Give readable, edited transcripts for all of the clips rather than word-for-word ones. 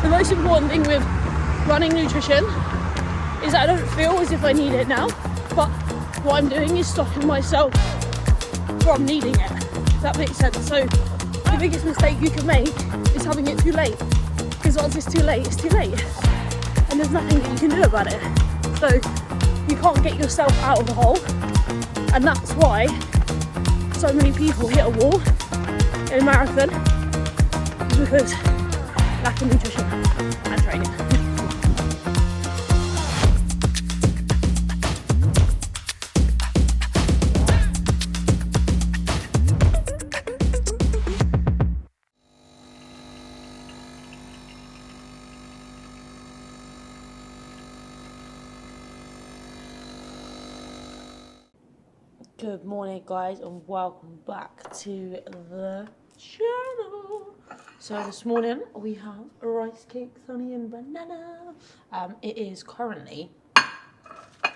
The most important thing with running nutrition is I don't feel as if I need it now, but what I'm doing is stopping myself from needing it, if that makes sense. So the biggest mistake you can make is having it too late, because once it's too late, it's too late, and there's nothing that you can do about it. So you can't get yourself out of the hole, and that's why so many people hit a wall in a marathon, is because lack of nutrition and training. Good morning, guys, and welcome back to the channel. So this morning we have rice cake, honey and banana. It is currently, I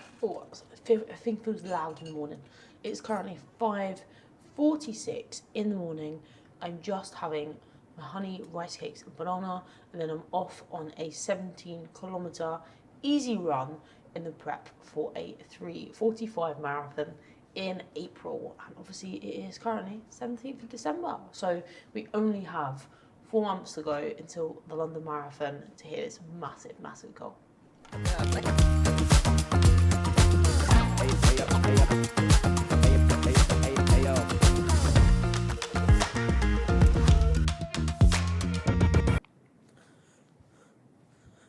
think it feels loud in the morning. It's currently 5:46 in the morning. I'm just having my honey, rice cakes and banana, and then I'm off on a 17-kilometre easy run in the prep for a 3:45 marathon in April, and obviously it is currently 17th of December, so we only have 4 months to go until the London Marathon to hit this massive goal.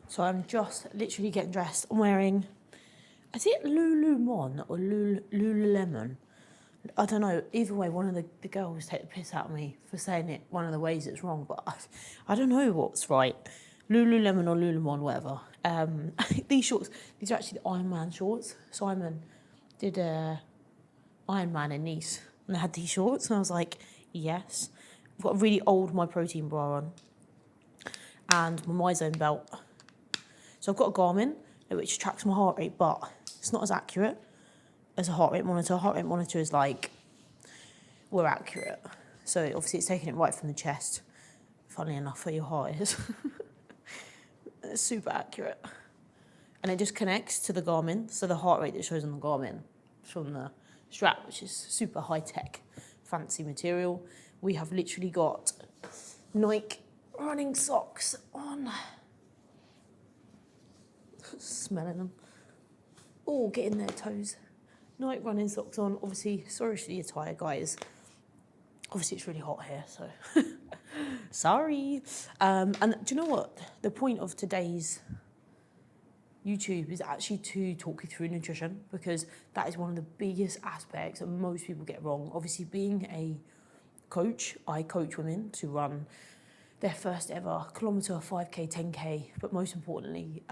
So I'm just literally getting dressed. I'm wearing, is it Lululemon or Lululemon? I don't know. Either way, one of the girls take the piss out of me for saying it one of the ways it's wrong, but I don't know what's right. Lululemon or Lululemon, whatever. These shorts, these are actually the Ironman shorts. Simon did Ironman in Nice, and they had these shorts, and I was like, yes. I've got a really old My Protein bra on, and my MyZone belt. So I've got a Garmin, which tracks my heart rate, but it's not as accurate as a heart rate monitor. A heart rate monitor is like, we're accurate. So obviously it's taking it right from the chest, funnily enough, where your heart is. It's super accurate. And it just connects to the Garmin, so the heart rate that shows on the Garmin from the strap, which is super high-tech, fancy material. We have literally got Nike running socks on. Smelling them. Oh, getting their toes. Nike running socks on. Obviously, sorry for the attire, guys. Obviously, it's really hot here, so sorry. And do you know what? The point of today's YouTube is actually to talk you through nutrition, because that is one of the biggest aspects that most people get wrong. Obviously, being a coach, I coach women to run their first ever kilometre, 5K, 10K, but most importantly,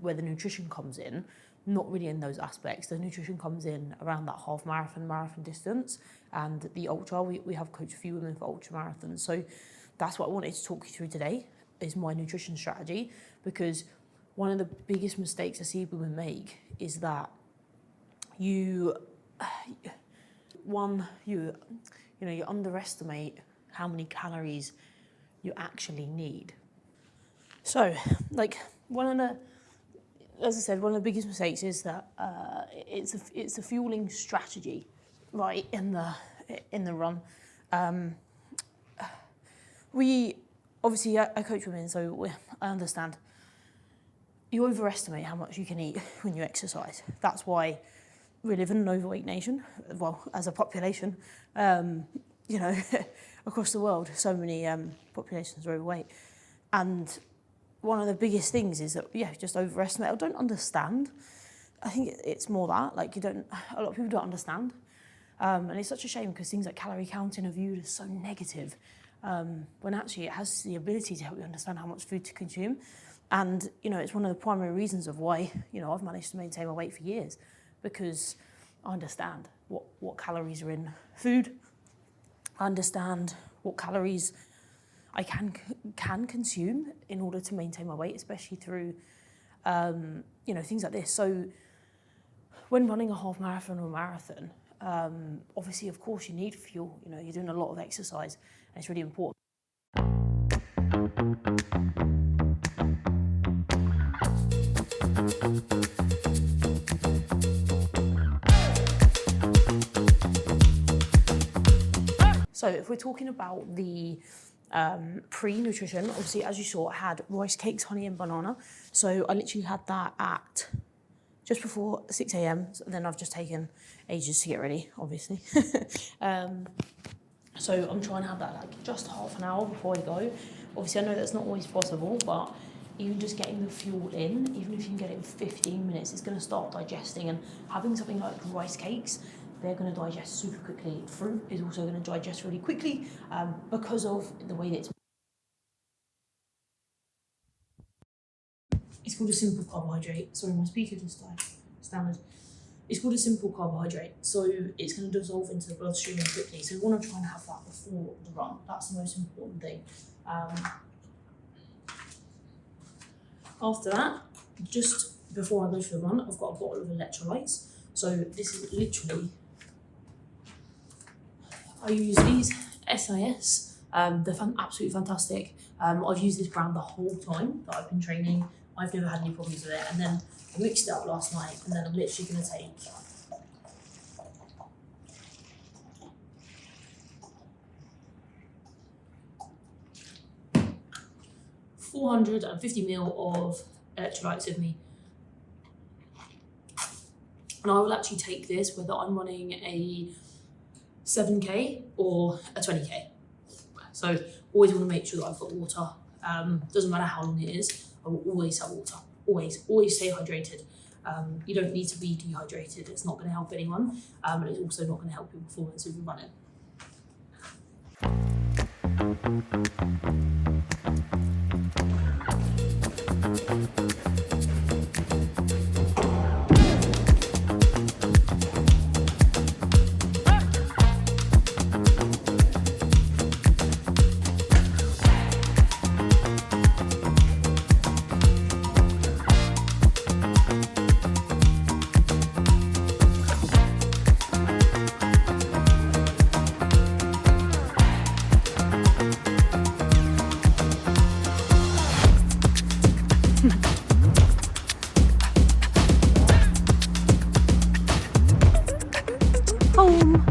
where the nutrition comes in, not really in those aspects. The nutrition comes in around that half marathon distance, and the ultra, we have coached a few women for ultra marathons. So that's what I wanted to talk you through today, is my nutrition strategy, because one of the biggest mistakes I see women make is that you underestimate how many calories you actually need. So, one of the biggest mistakes is that it's a fueling strategy, right? In the run, I coach women, so I understand. You overestimate how much you can eat when you exercise. That's why we live in an overweight nation. Well, as a population, across the world, so many populations are overweight. And one of the biggest things is that, just overestimate or don't understand. I think it's more that, a lot of people don't understand. And it's such a shame, because things like calorie counting are viewed as so negative, when actually it has the ability to help you understand how much food to consume. And, it's one of the primary reasons of why, I've managed to maintain my weight for years, because I understand what calories are in food. I understand what calories I can consume in order to maintain my weight, especially through, things like this. So when running a half marathon or marathon, obviously, of course, you need fuel. You're doing a lot of exercise, and it's really important. So if we're talking about the pre-nutrition, obviously, as you saw, I had rice cakes, honey and banana. So I literally had that at just before 6 a.m. So then I've just taken ages to get ready, obviously. So I'm trying to have that like just half an hour before I go. Obviously, I know that's not always possible, but even just getting the fuel in, even if you can get it in 15 minutes, it's going to start digesting. And having something like rice cakes, they're going to digest super quickly. Fruit is also going to digest really quickly because of the way that it's called a simple carbohydrate. Sorry, my speaker just died. Standard. It's called a simple carbohydrate, so it's going to dissolve into the bloodstream quickly. So we want to try and have that before the run. That's the most important thing. After that, just before I go for the run, I've got a bottle of electrolytes. So this is literally, I use these SIS. They're absolutely fantastic. I've used this brand the whole time that I've been training. I've never had any problems with it. And then I mixed it up last night, and then I'm literally going to take 450 ml of electrolytes with me. And I will actually take this whether I'm running a 7K or a 20K. So always want to make sure that I've got water. Doesn't matter how long it is, I will always have water. Always stay hydrated. You don't need to be dehydrated. It's not going to help anyone, and it's also not going to help your performance if you're running. Home.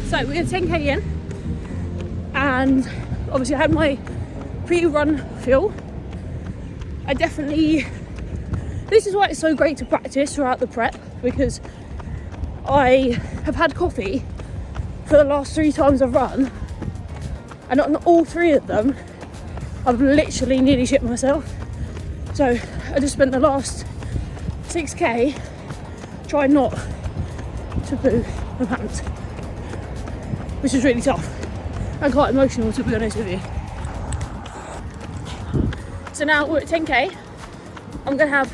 So we're 10k in, and obviously I had my pre-run fuel. This is why it's so great to practice throughout the prep, because I have had coffee for the last 3 times I've run, and on all 3 of them I've literally nearly shit myself. So I just spent the last 6k trying not to poo my pants, which is really tough and quite emotional, to be honest with you. So now we're at 10k. I'm gonna have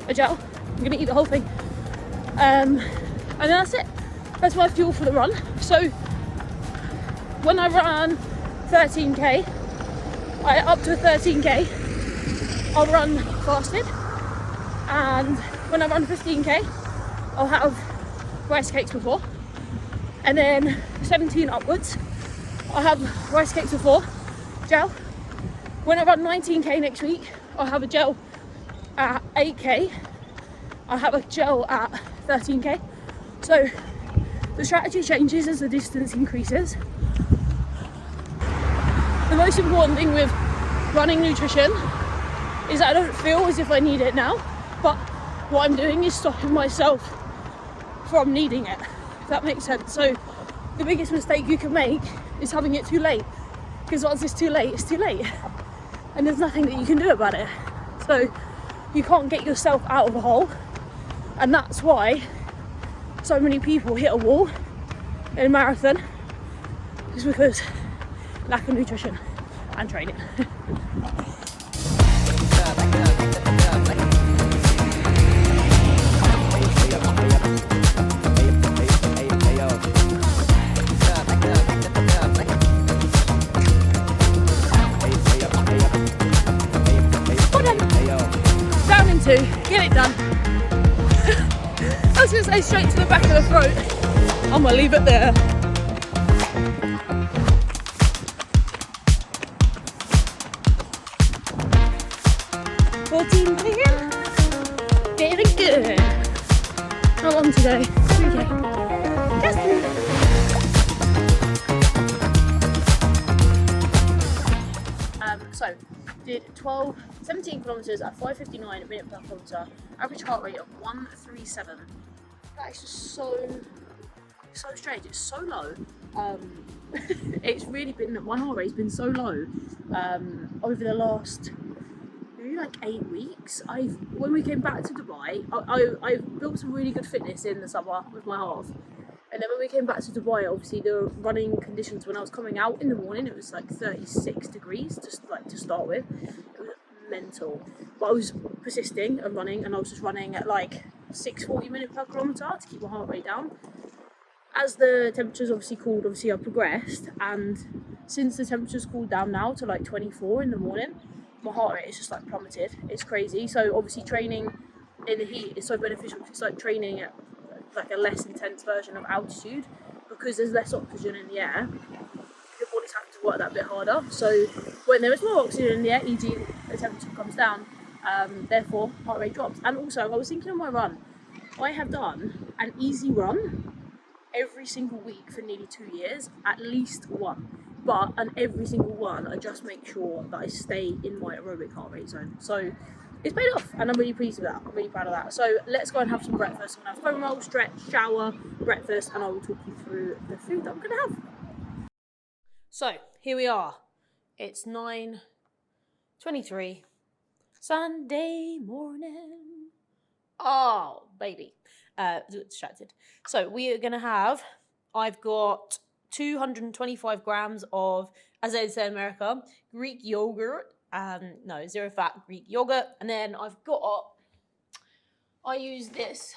a gel. I'm gonna eat the whole thing, and then that's it. That's my fuel for the run. So when I run 13k, up to 13k, I'll run fasted, and when I run 15k, I'll have rice cakes before, and then 17 upwards, I'll have rice cakes before, gel. When I run 19k next week, I'll have a gel at 8k, I'll have a gel at 13k. So the strategy changes as the distance increases. the most important thing with running nutrition is I don't feel as if I need it now, but what I'm doing is stopping myself from needing it, if that makes sense. So the biggest mistake you can make is having it too late, because once it's too late, it's too late, and there's nothing that you can do about it. So you can't get yourself out of a hole, and that's why so many people hit a wall in a marathon, is because lack of nutrition and training. Down in 2, get it done. I was going to say straight to the back of the throat. I'm going to leave it there. Getting good. How long today? 3K. Yes. So did 17 kilometres at 5:59 a minute per kilometre, average heart rate of 137. That is just so strange. It's so low. It's really been, my heart rate's been so low over the last maybe like 8 weeks. When we came back to Dubai, I built some really good fitness in the summer with my half, and then when we came back to Dubai, obviously the running conditions when I was coming out in the morning, it was like 36 degrees just like to start with. It was mental, but I was persisting and running, and I was just running at like 6:40 minutes per kilometre to keep my heart rate down. As the temperatures obviously cooled, I progressed, and since the temperatures cooled down now to like 24 in the morning, my heart rate is just like plummeted. It's crazy. So obviously training in the heat is so beneficial. It's like training at like a less intense version of altitude, because there's less oxygen in the air. Your body's having to work that bit harder. So when there is more oxygen in the air, e.g. the temperature comes down, therefore heart rate drops. And also I was thinking on my run, I have done an easy run every single week for nearly 2 years, at least one. But on every single one, I just make sure that I stay in my aerobic heart rate zone. So it's paid off, and I'm really pleased with that. I'm really proud of that. So let's go and have some breakfast. I'm going to have foam roll, stretch, shower, breakfast, and I will talk you through the food that I'm going to have. So here we are. It's 9:23, Sunday morning. Oh, baby. Distracted. So we are going to have, I've got 225 grams of, as they say in America, Greek yogurt. No, zero fat Greek yogurt. And then I use this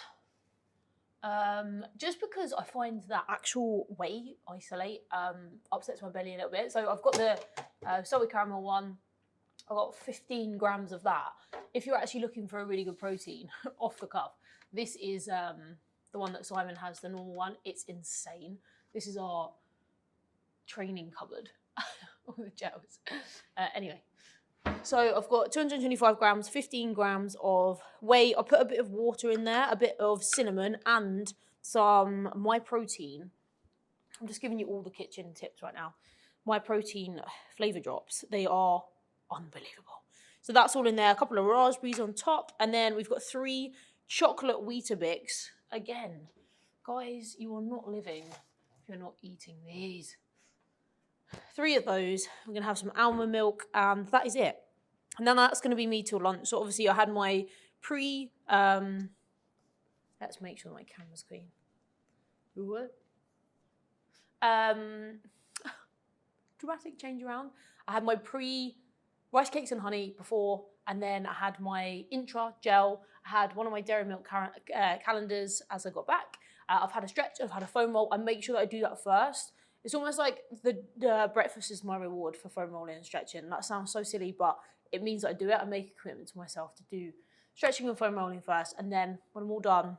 just because I find that actual whey isolate upsets my belly a little bit. So I've got the salted caramel one. I've got 15 grams of that. If you're actually looking for a really good protein off the cuff, this is the one that Simon has, the normal one. It's insane. This is our training cupboard, all the gels. Anyway, so I've got 225 grams, 15 grams of whey. I put a bit of water in there, a bit of cinnamon, and some My Protein. I'm just giving you all the kitchen tips right now. My Protein flavour drops. They are unbelievable. So that's all in there. A couple of raspberries on top, and then we've got 3 chocolate Weetabix. Again, guys, you are not living if you're not eating these. 3 of those. We're going to have some almond milk, and that is it. And then that's going to be me till lunch. So obviously I had my let's make sure my camera's clean. What? Dramatic change around. I had my rice cakes and honey before, and then I had my Intra gel. I had one of my dairy milk calendars as I got back. I've had a stretch, I've had a foam roll. I make sure that I do that first. It's almost like the breakfast is my reward for foam rolling and stretching. That sounds so silly, but it means that I do it. I make a commitment to myself to do stretching and foam rolling first, and then when I'm all done,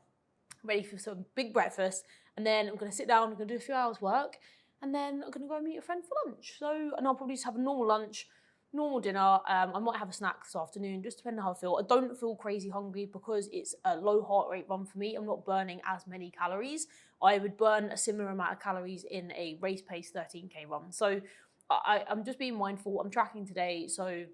I'm ready for some big breakfast, and then I'm going to sit down, I'm going to do a few hours work, and then I'm going to go and meet a friend for lunch. And I'll probably just have a normal lunch, normal dinner. I might have a snack this afternoon, just depending on how I feel. I don't feel crazy hungry because it's a low heart rate run for me. I'm not burning as many calories. I would burn a similar amount of calories in a race pace 13K run. So I'm just being mindful. I'm tracking today, so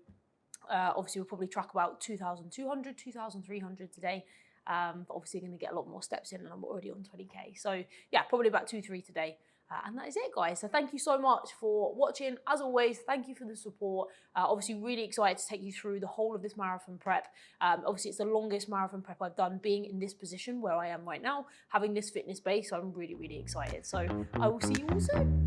obviously we'll probably track about 2,200, 2,300 today. But obviously going to get a lot more steps in, and I'm already on 20k. So yeah, probably about 2-3 today. And that is it, guys. So thank you so much for watching. As always, thank you for the support. Obviously, really excited to take you through the whole of this marathon prep. Obviously, it's the longest marathon prep I've done, being in this position where I am right now, having this fitness base. So I'm really, really excited. So I will see you all soon.